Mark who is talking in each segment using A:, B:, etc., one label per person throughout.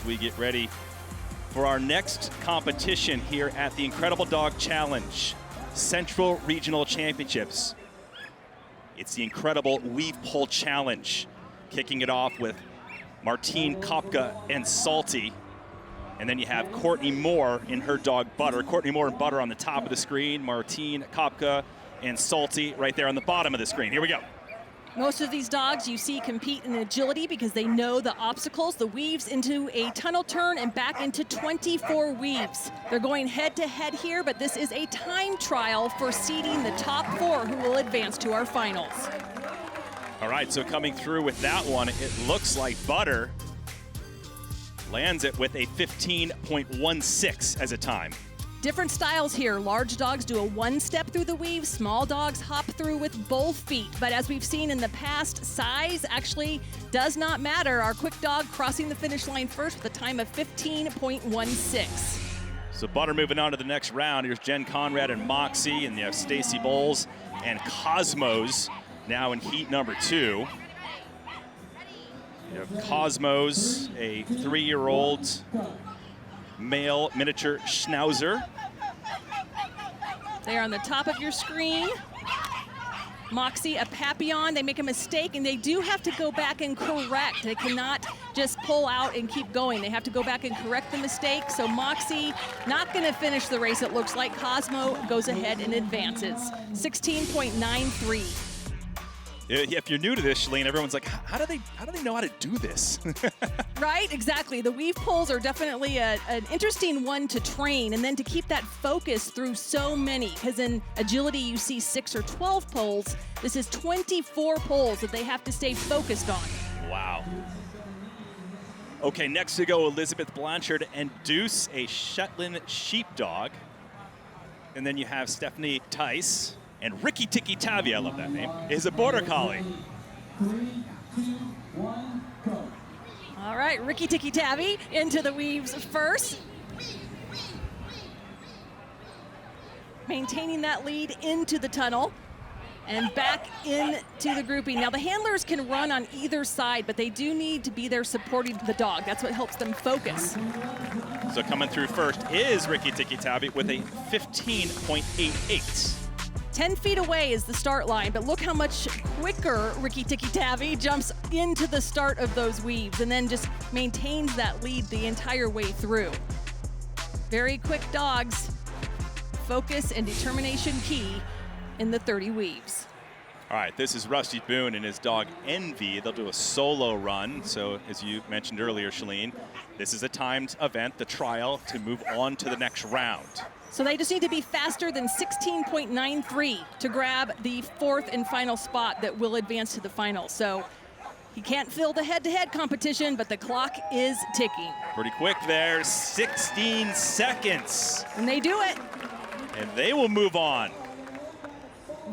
A: we get ready for our next competition here at the Incredible Dog Challenge Central Regional Championships. It's the Incredible Weave Pull Challenge, kicking it off with Martine Kopka and Salty. And then you have Courtney Moore and her dog Butter. Courtney Moore and Butter on the top of the screen, Martine Kopka and Salty right there on the bottom of the screen. Here we go.
B: Most of these dogs you see compete in agility because they know the obstacles, the weaves into a tunnel turn and back into 24 weaves. They're going head to head here, but this is a time trial for seeding the top 4 who will advance to our finals.
A: All right, so coming through with that one, it looks like Butter lands it with a 15.16 as a time.
B: Different styles here. Large dogs do a one-step through the weave. Small dogs hop through with both feet. But as we've seen in the past, size actually does not matter. Our quick dog crossing the finish line first with a time of 15.16.
A: So Butter moving on to the next round. Here's Jen Conrad and Moxie, and you have Stacy Bowles and Cosmos now in heat number 2. You have Cosmos, a 3-year-old male miniature schnauzer.
B: They are on the top of your screen. Moxie, a Papillon. They make a mistake, and they do have to go back and correct. They cannot just pull out and keep going. They have to go back and correct the mistake. So Moxie not going to finish the race, it looks like. Cosmo goes ahead and advances. 16.93.
A: If you're new to this, Shalene, everyone's like, how do they know how to do this?
B: Right, exactly. The weave pulls are definitely an interesting one to train, and then to keep that focus through so many, because in agility you see 6 or 12 pulls. This is 24 pulls that they have to stay focused on.
A: Wow. Okay, next to go Elizabeth Blanchard and Deuce, a Shetland sheepdog. And then you have Stephanie Tice. And Ricky Tiki Tavi, I love that name, is a border collie.
C: 3, 2, 1, go.
B: All right, Ricky Tiki Tavi into the weaves first. Maintaining that lead into the tunnel and back into the grouping. Now the handlers can run on either side, but they do need to be there supporting the dog. That's what helps them focus.
A: So coming through first is Ricky Tiki Tavi with a 15.88.
B: 10 feet away is the start line, but look how much quicker Ricky Tiki Tavi jumps into the start of those weaves and then just maintains that lead the entire way through. Very quick dogs. Focus and determination key in the 30 weaves.
A: All right, this is Rusty Boone and his dog Envy. They'll do a solo run. So as you mentioned earlier, Shalene, this is a timed event, the trial, to move on to the next round.
B: So they just need to be faster than 16.93 to grab the 4th and final spot that will advance to the final. So he can't fill the head-to-head competition, but the clock is ticking.
A: Pretty quick there, 16 seconds.
B: And they do it.
A: And they will move on.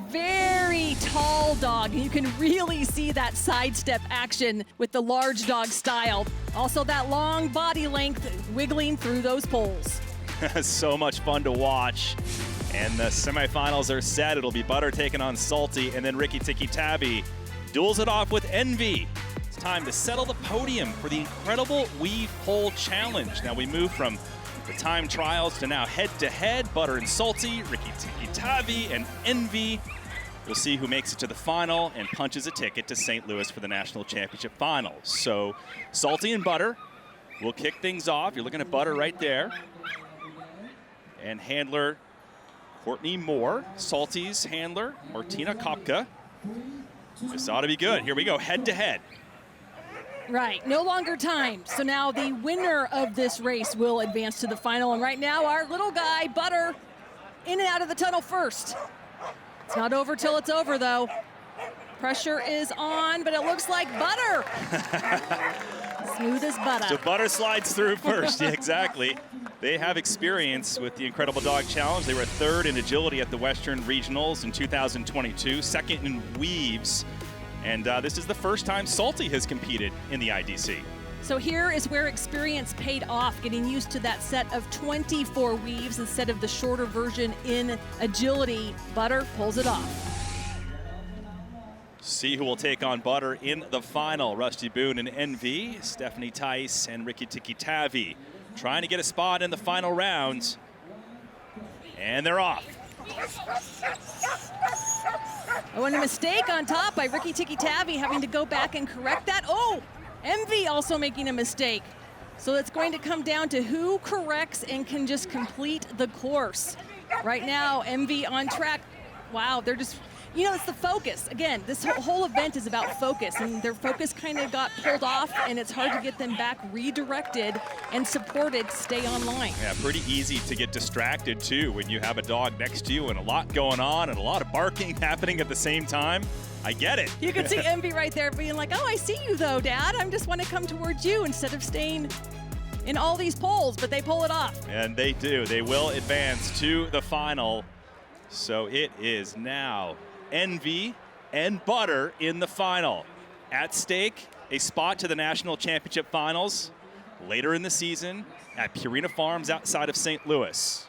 B: Very tall dog. You can really see that sidestep action with the large dog style. Also that long body length wiggling through those poles.
A: So much fun to watch. And the semifinals are set. It'll be Butter taking on Salty, and then Ricky Tiki Tavi duels it off with Envy. It's time to settle the podium for the Incredible Weave Pull Challenge. Now we move from the time trials to now head-to-head. Butter and Salty, Ricky Tiki Tavi, and Envy. We'll see who makes it to the final and punches a ticket to St. Louis for the National Championship Finals. So Salty and Butter will kick things off. You're looking at Butter right there. And handler Courtney Moore, Salty's handler, Martina Kopka. This ought to be good. Here we go, head-to-head.
B: Right, no longer time. So now the winner of this race will advance to the final. And right now, our little guy, Butter, in and out of the tunnel first. It's not over till it's over, though. Pressure is on, but it looks like Butter. Smooth as butter.
A: So Butter slides through first, yeah, exactly. They have experience with the Incredible Dog Challenge. They were 3rd in agility at the Western Regionals in 2022, 2nd in weaves. And this is the first time Salty has competed in the IDC.
B: So here is where experience paid off, getting used to that set of 24 weaves instead of the shorter version in agility. Butter pulls it off.
A: See who will take on Butter in the final. Rusty Boone and NV, Stephanie Tice and Ricky Tikitavi trying to get a spot in the final round. And they're off.
B: Oh, and a mistake on top by Ricky Tikitavi, having to go back and correct that. Oh, MV also making a mistake. So it's going to come down to who corrects and can just complete the course. Right now, MV on track. Wow, they're just, you know, it's the focus. Again, this whole event is about focus, and their focus kind of got pulled off, and it's hard to get them back redirected and supported to stay online.
A: Yeah, pretty easy to get distracted too when you have a dog next to you and a lot going on and a lot of barking happening at the same time. I get it.
B: You can see Envy right there being like, oh, I see you though, Dad. I just want to come towards you instead of staying in all these poles, but they pull it off.
A: And they do. They will advance to the final. So it is now Envy and Butter in the final. At stake, a spot to the National Championship Finals later in the season at Purina Farms outside of St. Louis.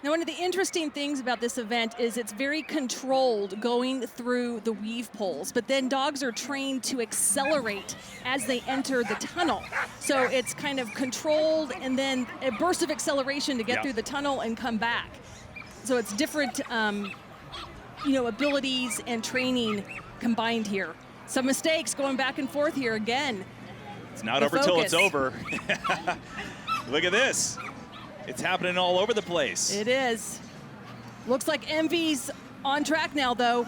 B: Now, one of the interesting things about this event is it's very controlled going through the weave poles, but then dogs are trained to accelerate as they enter the tunnel. So it's kind of controlled and then a burst of acceleration to get through the tunnel and come back. So it's different, you know, abilities and training combined here. Some mistakes going back and forth here again.
A: It's not over till it's over. Look at this. It's happening all over the place.
B: It is. Looks like Envy's on track now, though.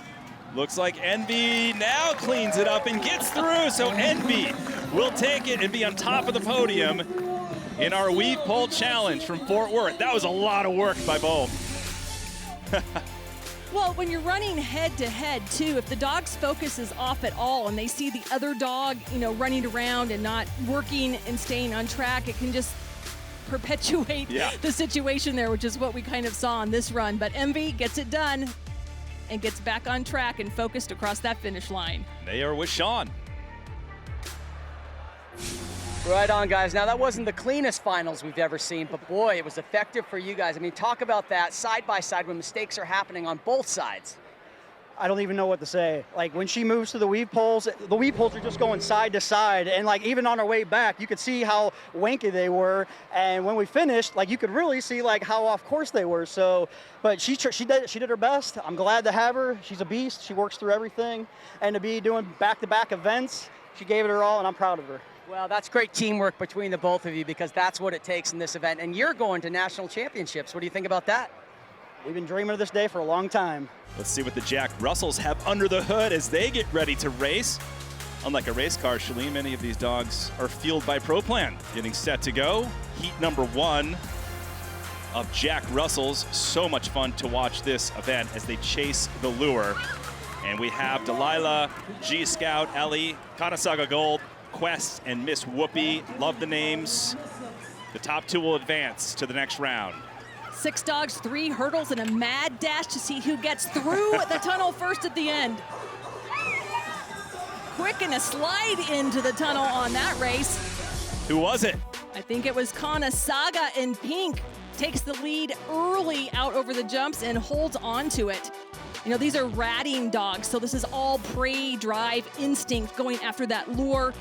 A: Looks like Envy now cleans it up and gets through. So Envy will take it and be on top of the podium in our Weave Pole Challenge from Fort Worth. That was a lot of work by both.
B: Well, when you're running head-to-head, too, if the dog's focus is off at all and they see the other dog, you know, running around and not working and staying on track, it can just perpetuate the situation there, which is what we kind of saw on this run. But Envy gets it done and gets back on track and focused across that finish line.
A: They are with Sean.
D: Right on, guys. Now, that wasn't the cleanest finals we've ever seen, but boy, it was effective for you guys. I mean, talk about that side by side when mistakes are happening on both sides.
E: I don't even know what to say. Like, when she moves to the weave poles are just going side to side, and like even on our way back, you could see how wanky they were. And when we finished, like, you could really see like how off course they were. So, but she did her best. I'm glad to have her. She's a beast. She works through everything, and to be doing back-to-back events, she gave it her all, and I'm proud of her.
D: Well, that's great teamwork between the both of you, because that's what it takes in this event. And you're going to national championships. What do you think about that?
E: We've been dreaming of this day for a long time.
A: Let's see what the Jack Russells have under the hood as they get ready to race. Unlike a race car, Shalene, many of these dogs are fueled by Pro Plan. Getting set to go. Heat number 1 of Jack Russells. So much fun to watch this event as they chase the lure. And we have Delilah, G Scout, Ellie, Kanasaga Gold, Quest, and Miss Whoopi. Love the names. The top 2 will advance to the next round.
B: 6 dogs, 3 hurdles, and a mad dash to see who gets through the tunnel first at the end. Quick and a slide into the tunnel on that race.
A: Who was it?
B: I think it was Kanasaga in pink. Takes the lead early out over the jumps and holds on to it. You know, these are ratting dogs, so this is all prey drive instinct going after that lure.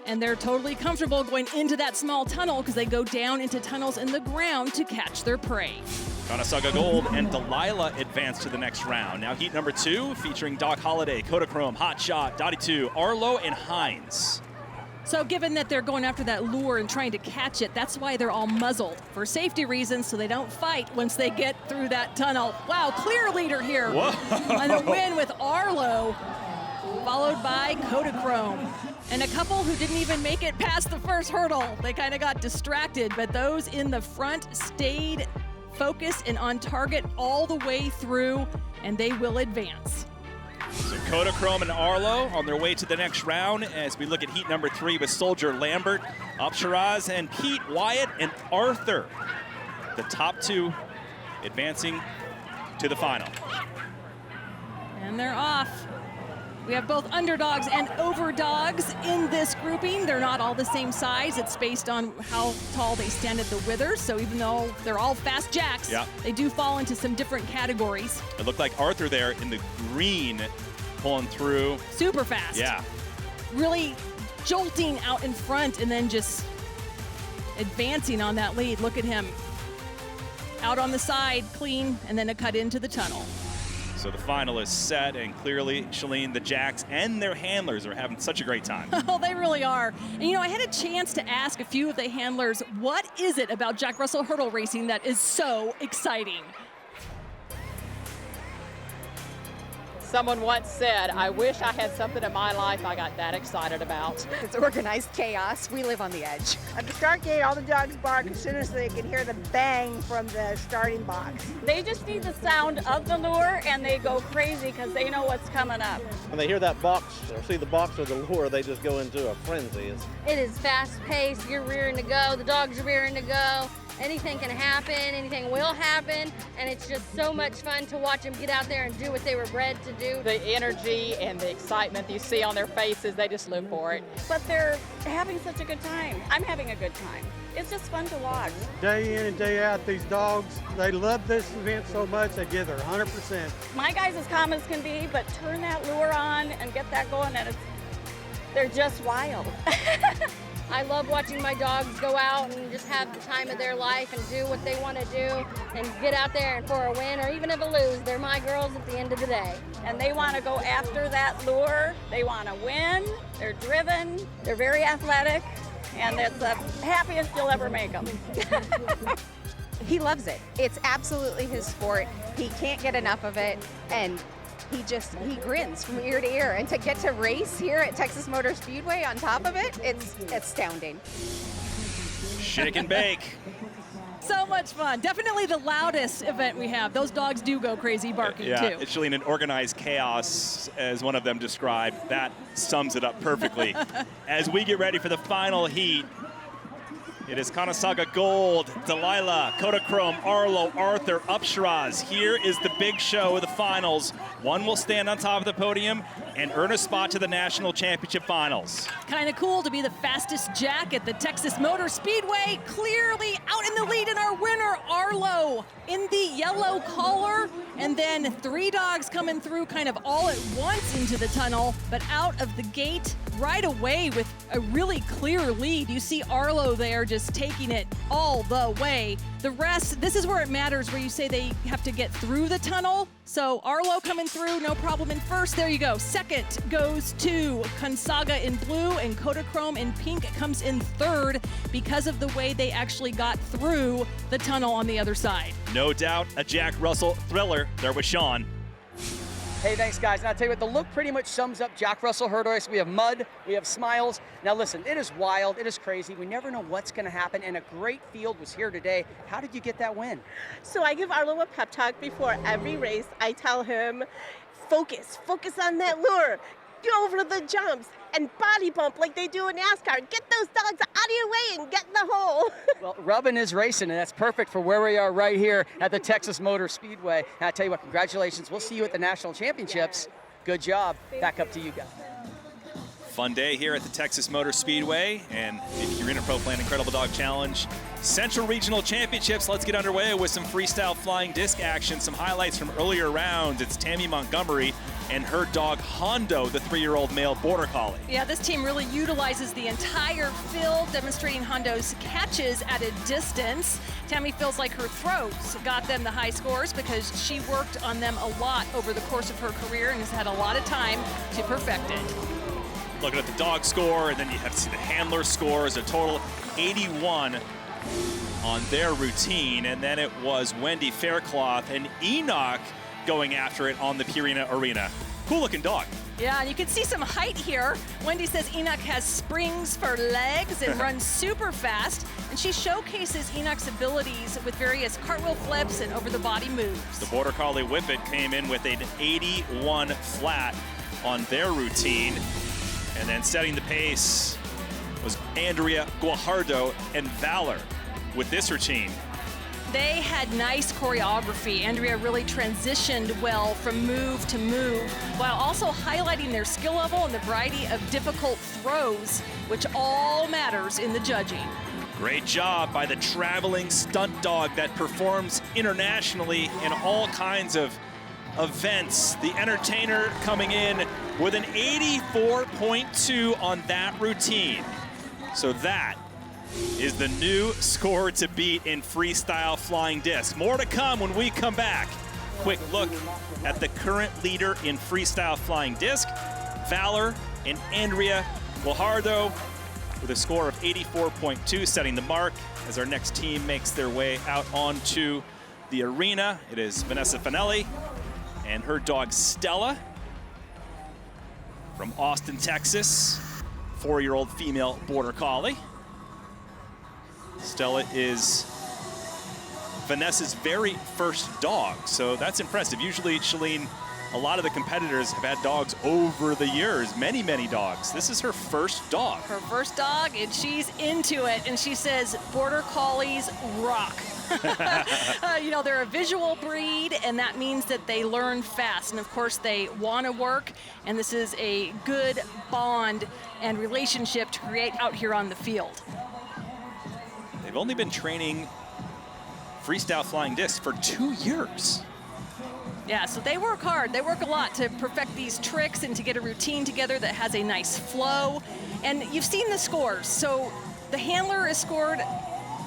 B: And they're totally comfortable going into that small tunnel because they go down into tunnels in the ground to catch their prey.
A: Kanasaga Gold and Delilah advance to the next round. Now heat number 2 featuring Doc Holliday, Kodachrome, Hot Shot, Dottie 2, Arlo, and Hines.
B: So given that they're going after that lure and trying to catch it, that's why they're all muzzled for safety reasons, so they don't fight once they get through that tunnel. Wow, clear leader here.
A: Whoa.
B: On a win with Arlo, followed by Kodachrome. And a couple who didn't even make it past the first hurdle. They kind of got distracted, but those in the front stayed focused and on target all the way through, and they will advance.
A: So Kodachrome and Arlo on their way to the next round as we look at heat number 3 with Soldier Lambert, Upsharaz, and Pete, Wyatt, and Arthur. The top 2 advancing to the final.
B: And they're off. We have both underdogs and overdogs in this grouping. They're not all the same size. It's based on how tall they stand at the withers. So even though they're all fast jacks, they do fall into some different categories.
A: It looked like Arthur there in the green pulling through.
B: Super fast.
A: Yeah.
B: Really jolting out in front and then just advancing on that lead. Look at him. Out on the side, clean, and then a cut into the tunnel.
A: So the final is set, and clearly, Shalene, the Jacks and their handlers are having such a great time.
B: Oh, they really are. And you know, I had a chance to ask a few of the handlers, what is it about Jack Russell hurdle racing that is so exciting?
F: Someone once said, I wish I had something in my life I got that excited about.
G: It's organized chaos. We live on the edge.
H: At the start gate, all the dogs bark as soon as they can hear the bang from the starting box.
F: They just need the sound of the lure and they go crazy because they know what's coming up.
I: When they hear that box or see the box or the lure, they just go into a frenzy.
J: It is fast paced. You're rearing to go. The dogs are rearing to go. Anything can happen, anything will happen, and it's just so much fun to watch them get out there and do what they were bred to do.
F: The energy and the excitement you see on their faces, they just live for it. But they're having such a good time. I'm having a good time. It's just fun to watch.
K: Day in and day out, these dogs, they love this event so much, they give their 100%.
F: My guys as calm as can be, but turn that lure on and get that going, and they're just wild.
J: I love watching my dogs go out and just have the time of their life and do what they want to do and get out there and for a win or even if a lose, they're my girls at the end of the day.
F: And they want to go after that lure. They want to win. They're driven. They're very athletic. And it's the happiest you'll ever make them.
G: He loves it. It's absolutely his sport. He can't get enough of it, and he grins from ear to ear. And to get to race here at Texas Motor Speedway on top of it, it's astounding.
A: Shake and bake.
B: So much fun. Definitely the loudest event we have. Those dogs do go crazy barking
A: Yeah,
B: too.
A: it's Shalene, an organized chaos, as one of them described. That sums it up perfectly. As we get ready for the final heat, it is Kanasaga Gold, Delilah, Kodachrome, Arlo, Arthur, Upsharaz. Here is the big show of the finals. One will stand on top of the podium and earn a spot to the National Championship Finals.
B: Kind of cool to be the fastest Jack at the Texas Motor Speedway. Clearly out in the lead, and our winner, Arlo, in the yellow collar. And then three dogs coming through kind of all at once into the tunnel, but out of the gate right away with a really clear lead. You see Arlo there just taking it all the way. The rest, this is where it matters, where you say they have to get through the tunnel. So Arlo coming through, no problem in first. There you go. Second goes to Kanasaga in blue, and Kodachrome in pink comes in third because of the way they actually got through the tunnel on the other side.
A: No doubt a Jack Russell thriller. There was Sean.
D: Hey, thanks, guys. And I'll tell you what, the look pretty much sums up Jack Russell hurdle race. We have mud, we have smiles. Now listen, it is wild, it is crazy. We never know what's going to happen, and a great field was here today. How did you get that win?
H: So I give Arlo a pep talk before every race. I tell him, focus on that lure. Go over the jumps and body bump like they do in NASCAR. Get those dogs out of your way and get in the hole.
D: Well, rubbing is racing, and that's perfect for where we are right here at the Texas Motor Speedway. And I tell you what, congratulations. We'll see you at the National Championships. Good job. Back up to you guys.
A: Fun day here at the Texas Motor Speedway and the Purina Pro Plan Incredible Dog Challenge Central Regional Championships. Let's get underway with some freestyle flying disc action, some highlights from earlier rounds. It's Tammy Montgomery and her dog Hondo, the 3-year-old male border collie.
B: Yeah, this team really utilizes the entire field, demonstrating Hondo's catches at a distance. Tammy feels like her throws got them the high scores because she worked on them a lot over the course of her career and has had a lot of time to perfect it.
A: Looking at the dog score, and then you have to see the handler scores, a total 81 on their routine. And then it was Wendy Faircloth and Enoch going after it on the Purina Arena. Cool looking dog.
B: Yeah, and you can see some height here. Wendy says Enoch has springs for legs and runs super fast. And she showcases Enoch's abilities with various cartwheel flips and over-the-body moves.
A: The Border Collie Whippet came in with an 81 flat on their routine. And then setting the pace was Andrea Guajardo and Valor with this routine.
B: They had nice choreography. Andrea really transitioned well from move to move, while also highlighting their skill level and the variety of difficult throws, which all matters in the judging.
A: Great job by the traveling stunt dog that performs internationally in all kinds of events. The entertainer coming in with an 84.2 on that routine. So that is the new score to beat in freestyle flying disc. More to come when we come back. Quick look at the current leader in freestyle flying disc, Valor and Andrea Guajardo, with a score of 84.2, setting the mark as our next team makes their way out onto the arena. It is Vanessa Finelli and her dog Stella from Austin, Texas, 4-year-old female border collie. Stella is Vanessa's very first dog, so that's impressive. Usually, Shalene, a lot of the competitors have had dogs over the years, many, many dogs. This is her first dog.
B: Her first dog, and she's into it, and she says, border collies rock. You know, they're a visual breed, and that means that they learn fast, and of course they want to work, and this is a good bond and relationship to create out here on the field.
A: They've only been training freestyle flying disc for 2 years.
B: Yeah, so they work hard. They work a lot to perfect these tricks and to get a routine together that has a nice flow. And you've seen the scores. So the handler is scored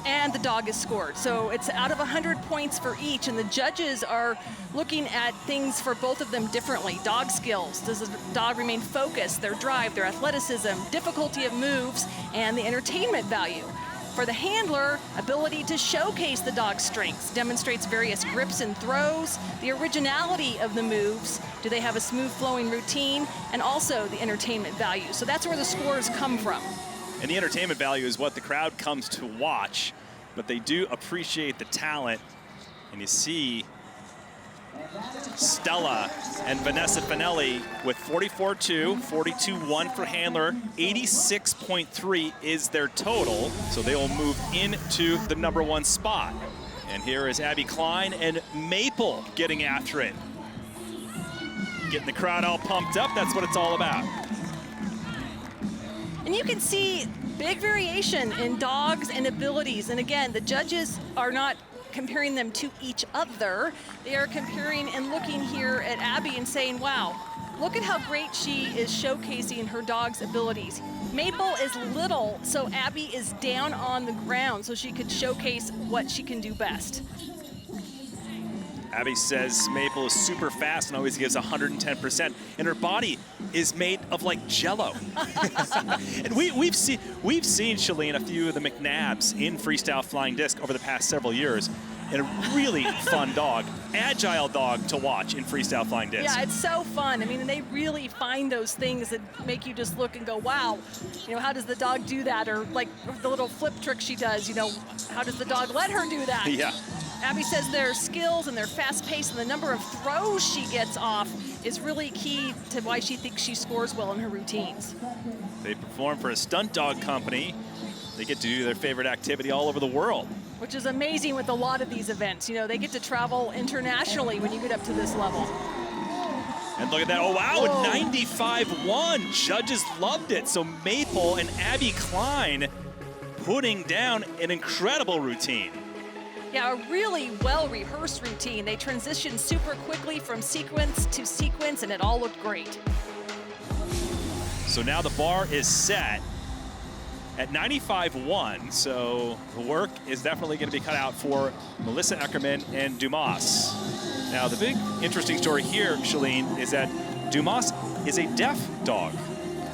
B: and the dog is scored. So it's out of 100 points for each, and the judges are looking at things for both of them differently. Dog skills, does the dog remain focused, their drive, their athleticism, difficulty of moves, and the entertainment value. For the handler, ability to showcase the dog's strengths, demonstrates various grips and throws, the originality of the moves, do they have a smooth flowing routine, and also the entertainment value. So that's where the scores come from.
A: And the entertainment value is what the crowd comes to watch, but they do appreciate the talent. And you see Stella and Vanessa Finelli with 44.2, 42.1 for handler, 86.3 is their total, so they will move into the #1 spot. And here is Abby Klein and Maple getting after it. Getting the crowd all pumped up, that's what it's all about.
B: And you can see big variation in dogs and abilities. And again, the judges are not comparing them to each other. They are comparing and looking here at Abby and saying, wow, look at how great she is showcasing her dog's abilities. Maple is little, so Abby is down on the ground so she could showcase what she can do best.
A: Abby says Maple is super fast and always gives 110%, and her body is made of like Jello. And we've seen Shalene, a few of the McNabbs in freestyle flying disc over the past several years, and a really fun dog, agile dog to watch in freestyle flying disc.
B: Yeah, it's so fun. I mean, they really find those things that make you just look and go, wow, you know, how does the dog do that? Or like the little flip trick she does, you know, how does the dog let her do that?
A: Yeah.
B: Abby says their skills and their fast pace and the number of throws she gets off is really key to why she thinks she scores well in her routines.
A: They perform for a stunt dog company. They get to do their favorite activity all over the world.
B: Which is amazing with a lot of these events. You know, they get to travel internationally when you get up to this level.
A: And look at that, oh wow, a 95.1. Judges loved it. So Maple and Abby Klein putting down an incredible routine.
B: Yeah, a really well-rehearsed routine. They transitioned super quickly from sequence to sequence, and it all looked great.
A: So now the bar is set at 95.1, so the work is definitely going to be cut out for Melissa Eckerman and Dumas. Now, the big interesting story here, Shalene, is that Dumas is a deaf dog.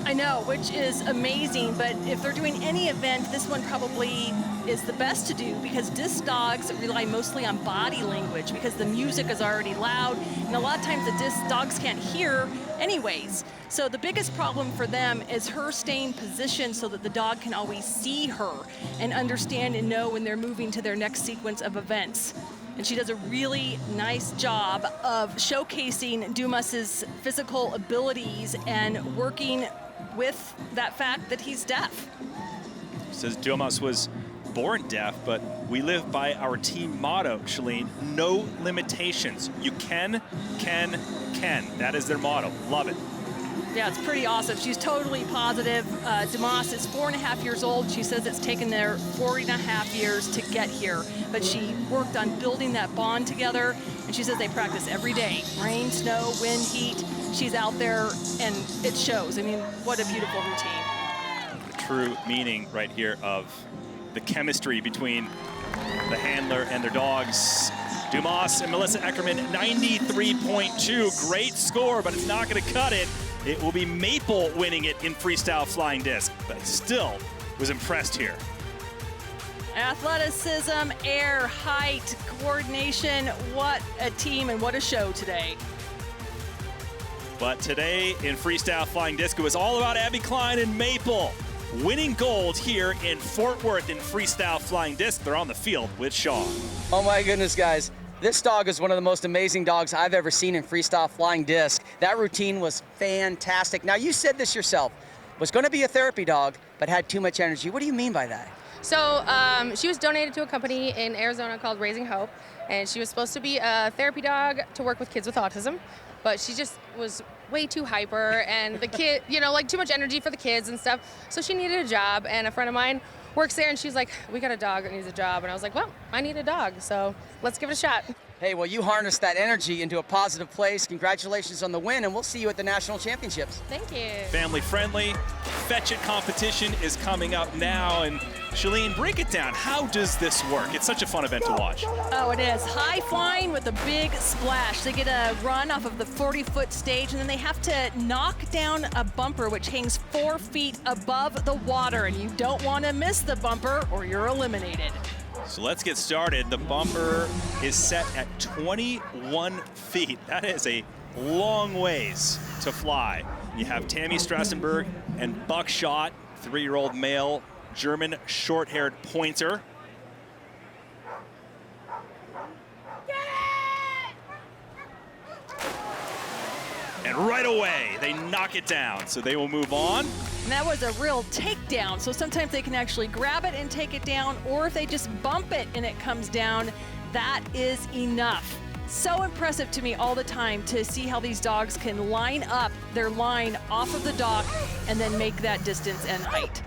B: I know, which is amazing, but if they're doing any event, this one probably is the best to do because disc dogs rely mostly on body language because the music is already loud, and a lot of times the disc dogs can't hear anyways. So the biggest problem for them is her staying positioned so that the dog can always see her and understand and know when they're moving to their next sequence of events. And she does a really nice job of showcasing Dumas's physical abilities and working with that fact that he's deaf.
A: Says Dumas was born deaf, but we live by our team motto, Shalene, no limitations. You can. That is their motto. Love it.
B: Yeah, it's pretty awesome. She's totally positive. Dumas is 4.5 years old. She says it's taken their 4.5 years to get here, but she worked on building that bond together, and she says they practice every day. Rain, snow, wind, heat. She's out there, and it shows. I mean, what a beautiful routine.
A: The true meaning right here of the chemistry between the handler and their dogs. Dumas and Melissa Eckerman, 93.2. Great score, but it's not going to cut it. It will be Maple winning it in freestyle flying disc, but still was impressed here.
B: Athleticism, air, height, coordination. What a team and what a show today.
A: But today in freestyle flying disc, it was all about Abby Klein and Maple winning gold here in Fort Worth in freestyle flying disc. They're on the field with Sean.
D: Oh my goodness, guys. This dog is one of the most amazing dogs I've ever seen in freestyle flying disc. That routine was fantastic. Now, you said this yourself. Was going to be a therapy dog, but had too much energy. What do you mean by that?
L: So she was donated to a company in Arizona called Raising Hope, and she was supposed to be a therapy dog to work with kids with autism, but she just was way too hyper, and the kid, you know, like too much energy for the kids and stuff. So she needed a job, and a friend of mine works there, and she's like, we got a dog that needs a job. And I was like, well, I need a dog, so let's give it a shot.
D: Hey, well, you harnessed that energy into a positive place. Congratulations on the win, and we'll see you at the National Championships.
L: Thank you.
A: Family friendly. Fetch It competition is coming up now. And Shalene, break it down. How does this work? It's such a fun event to watch.
B: Oh, it is. High flying with a big splash. They get a run off of the 40-foot stage, and then they have to knock down a bumper which hangs 4 feet above the water. And you don't want to miss the bumper or you're eliminated.
A: So let's get started. The bumper is set at 21 feet. That is a long ways to fly. You have Tammy Strassenberg and Buckshot, 3-year-old male German short-haired pointer. And right away, they knock it down. So they will move on.
B: And that was a real takedown. So sometimes they can actually grab it and take it down, or if they just bump it and it comes down, that is enough. So impressive to me all the time to see how these dogs can line up their line off of the dock and then make that distance and height.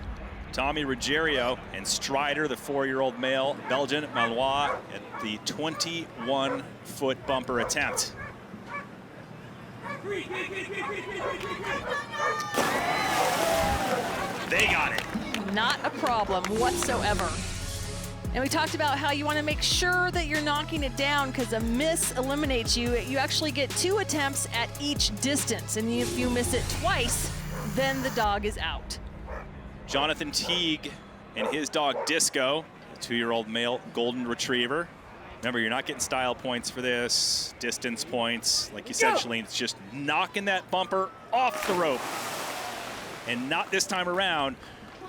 A: Tommy Ruggiero and Strider, the 4-year-old male, Belgian Malois, at the 21-foot bumper attempt. They got it.
B: Not a problem whatsoever. And we talked about how you want to make sure that you're knocking it down because a miss eliminates you. You actually get 2 attempts at each distance. And if you miss it twice, then the dog is out.
A: Jonathan Teague and his dog Disco, a 2-year-old male golden retriever. Remember, you're not getting style points for this, distance points. Like you said, Shalene, it's just knocking that bumper off the rope. And not this time around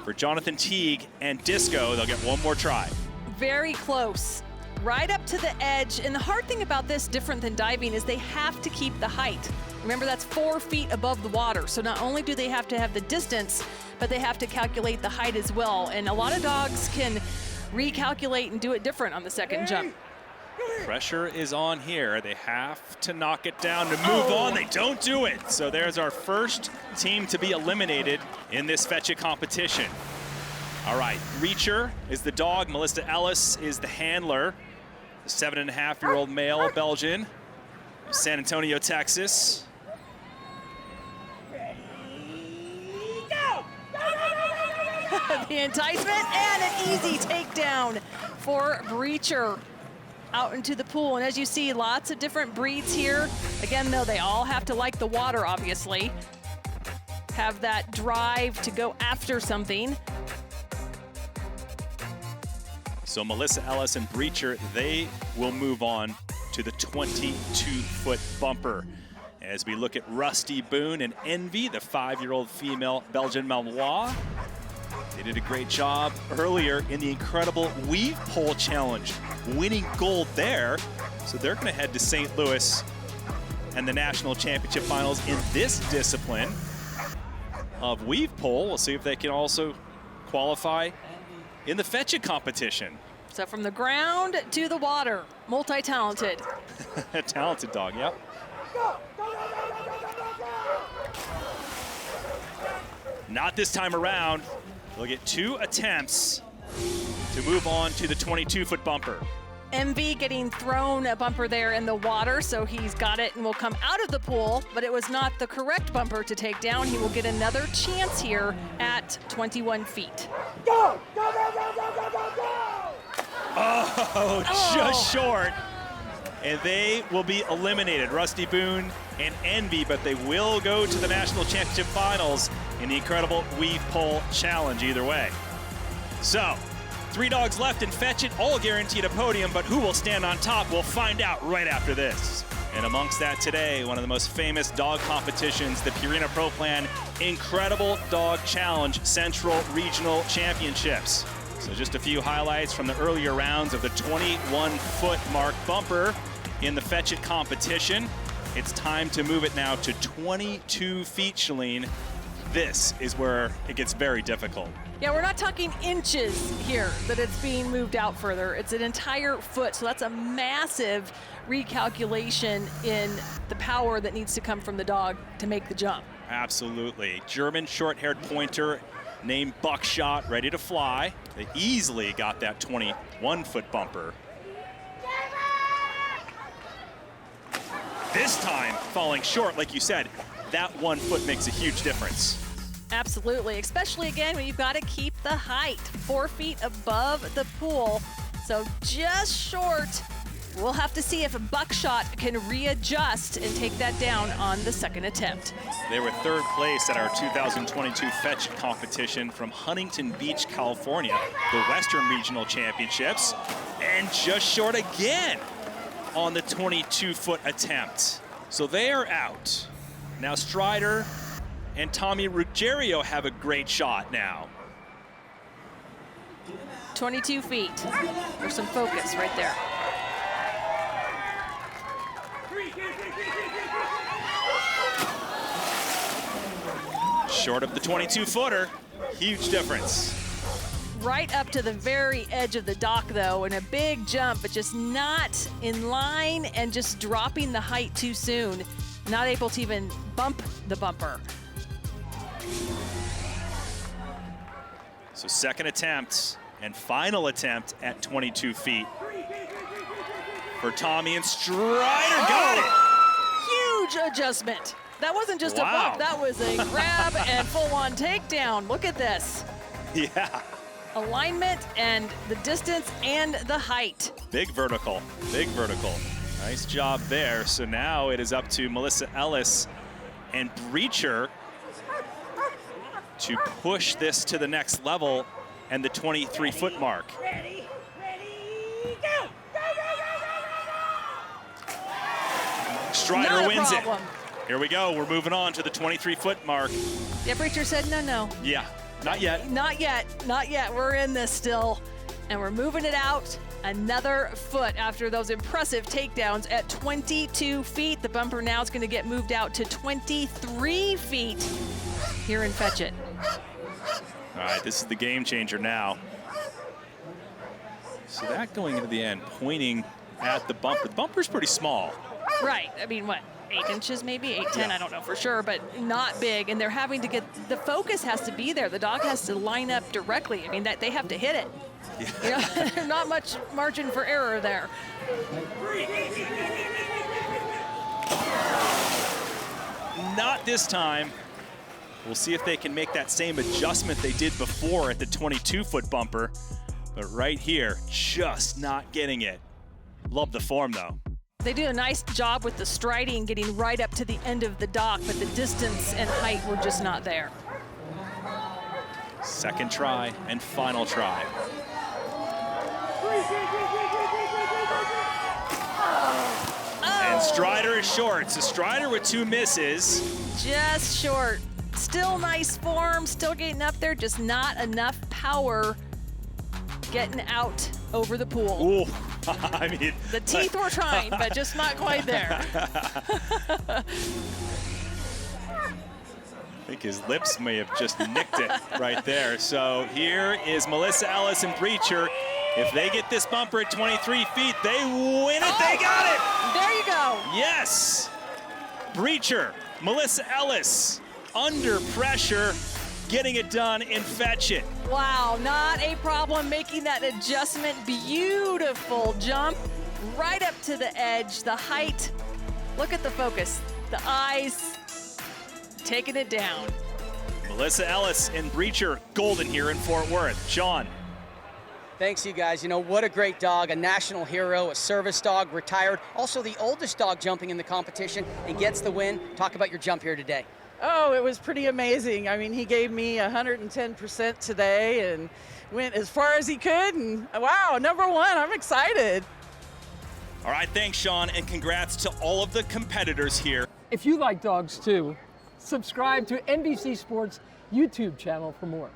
A: for Jonathan Teague and Disco. They'll get one more try.
B: Very close, right up to the edge. And the hard thing about this, different than diving, is they have to keep the height. Remember, that's 4 feet above the water. So not only do they have to have the distance, but they have to calculate the height as well. And a lot of dogs can recalculate and do it different on the second jump.
A: Pressure is on here. They have to knock it down to move on. They don't do it. So there's our first team to be eliminated in this Fetch It competition. All right, Reacher is the dog. Melissa Ellis is the handler. The 7.5-year-old male Belgian, San Antonio, Texas.
B: The enticement and an easy takedown for Breacher out into the pool. And as you see, lots of different breeds here. Again, though, they all have to like the water, obviously. Have that drive to go after something.
A: So Melissa Ellis and Breacher, they will move on to the 22-foot bumper. As we look at Rusty Boone and Envy, the 5-year-old female Belgian Malinois. They did a great job earlier in the incredible Weave Pole Challenge, winning gold there. So they're going to head to St. Louis and the National Championship Finals in this discipline of Weave Pole. We'll see if they can also qualify in the Fetch It competition.
B: So from the ground to the water, multi-talented.
A: A talented dog, yep. Not this time around. They'll get 2 attempts to move on to the 22-foot bumper.
B: MV getting thrown a bumper there in the water, so he's got it and will come out of the pool, but it was not the correct bumper to take down. He will get another chance here at 21 feet.
C: Go! Go, go, go, go, go, go, go!
A: Oh, just short. And they will be eliminated, Rusty Boone and Envy, but they will go to the National Championship Finals in the incredible weave pole challenge either way. So, 3 dogs left and Fetch It, all guaranteed a podium, but who will stand on top? We'll find out right after this. And amongst that today, one of the most famous dog competitions, the Purina Pro Plan Incredible Dog Challenge Central Regional Championships. So just a few highlights from the earlier rounds of the 21-foot mark bumper in the Fetch It competition. It's time to move it now to 22 feet, Shalene. This is where it gets very difficult.
B: Yeah, we're not talking inches here that it's being moved out further. It's an entire foot, so that's a massive recalculation in the power that needs to come from the dog to make the jump.
A: Absolutely. German short-haired pointer named Buckshot, ready to fly. They easily got that 21-foot bumper. This time, falling short, like you said, that 1 foot makes a huge difference.
B: Absolutely, especially again when you've got to keep the height 4 feet above the pool. So just short. We'll have to see if a Buckshot can readjust and take that down on the second attempt.
A: They were 3rd place at our 2022 Fetch It competition from Huntington Beach, California, the Western Regional Championships, and just short again on the 22-foot attempt. So they are out. Now Strider and Tommy Ruggiero have a great shot now.
B: 22 feet. There's some focus right there.
A: Short of the 22-footer, huge difference.
B: Right up to the very edge of the dock though, and a big jump, but just not in line and just dropping the height too soon. Not able to even bump the bumper.
A: So second attempt and final attempt at 22 feet for Tommy, and Strider got it.
B: Huge adjustment. That wasn't just a
A: Wow.
B: bump, that was a grab and full-on takedown. Look at this.
A: Yeah.
B: Alignment and the distance and the height.
A: Big vertical, big vertical. Nice job there. So now it is up to Melissa Ellis and Breacher to push this to the next level and the 23-foot mark.
C: Ready, go! Go, go, go, go, go, go!
A: Strider
B: Not a
A: wins
B: problem.
A: it. Here we go. We're moving on to the 23-foot mark.
B: Yeah, Breacher said no.
A: Yeah, not yet.
B: Not yet, not yet. We're in this still, and we're moving it out another foot after those impressive takedowns at 22 feet. The bumper now is going to get moved out to 23 feet here in Fetch It.
A: All right, this is the game changer now. So that going into the end, pointing at the bumper. The bumper's pretty small.
B: Right, I mean, what, 8 inches maybe, 8-10, I don't know for sure, but not big, and they're having to get, the focus has to be there. The dog has to line up directly. I mean, that they have to hit it.
A: Yeah.
B: You know, not much margin for error there.
A: Not this time. We'll see if they can make that same adjustment they did before at the 22-foot bumper. But right here, just not getting it. Love the form, though.
B: They do a nice job with the striding, getting right up to the end of the dock, but the distance and height were just not there.
A: Second try and final try. And Strider is short. So Strider with 2 misses.
B: Just short. Still nice form, still getting up there, just not enough power getting out over the pool.
A: Ooh, I mean.
B: The teeth were trying, but just not quite there.
A: I think his lips may have just nicked it right there. So here is Melissa Ellis and Breacher. If they get this bumper at 23 feet, they win it. They got it.
B: There you go.
A: Yes. Breacher, Melissa Ellis, under pressure, getting it done in Fetch It.
B: Wow, not a problem making that adjustment. Beautiful jump right up to the edge, the height. Look at the focus, the eyes, taking it down.
A: Melissa Ellis and Breacher Golden here in Fort Worth. Sean.
D: Thanks, you guys. You know, what a great dog, a national hero, a service dog, retired, also the oldest dog jumping in the competition and gets the win. Talk about your jump here today.
M: Oh, it was pretty amazing. I mean, he gave me 110% today and went as far as he could. And wow, number one, I'm excited.
A: All right, thanks, Sean, and congrats to all of the competitors here.
N: If you like dogs too, subscribe to NBC Sports YouTube channel for more.